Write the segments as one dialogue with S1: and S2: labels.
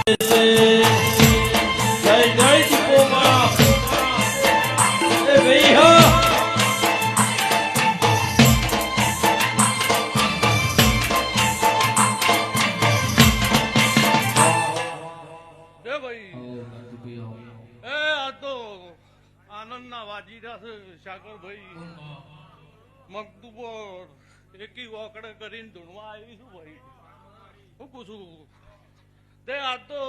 S1: જય જય દીપોમાં એ ભૈયા વાજીરા છે શાકરભાઈ મગદુપોર એકી વોકડે કરીને ધૂણવા આવી છું ભાઈ હું પૂછું તે આ તો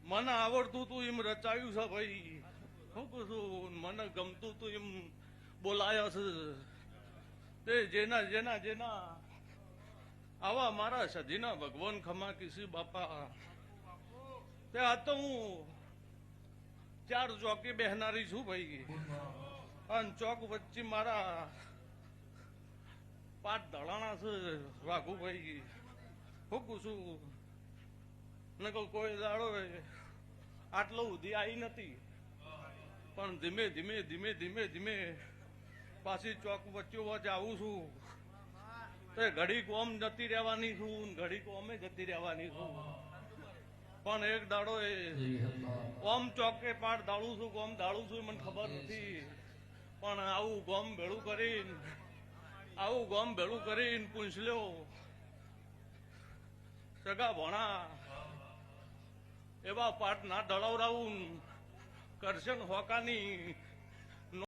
S1: મને આવડતું તું એમ રચાયું છે ભાઈ હું પૂછું મને ગમતું તું એમ બોલાયો છે તે જેના જેના જેના આવા મારા સધીના ભગવાન ખમા કિસી બાપા તે આ તો હું 4 ચોકી બેહનારી છું ભાઈ અને ચોક વચ્ચે મારા પાટ ધડાણા છે વાઘુભાઈ હું પૂછું ને કોઈ દાડો આટલો સુધી આવી નથી પણ ધીમે ધીમે ધીમે ધીમે ધીમે પાછી ચોક વચ્ચે વચ્ચે આવું છું તો ઘડી કોમ જતી રહેવાની છું ઘડી કોમે જતી રહેવાની છું પણ એક દાડો ઓમ ચોકે પાડ દાળું છું ગોમ દાળું છું મને ખબર નથી પણ આવું ગોમ ભેળું કરીને પૂછલ્યો સગા ભણા એવા પાટ ના દળવરાવું કરશન હોકાની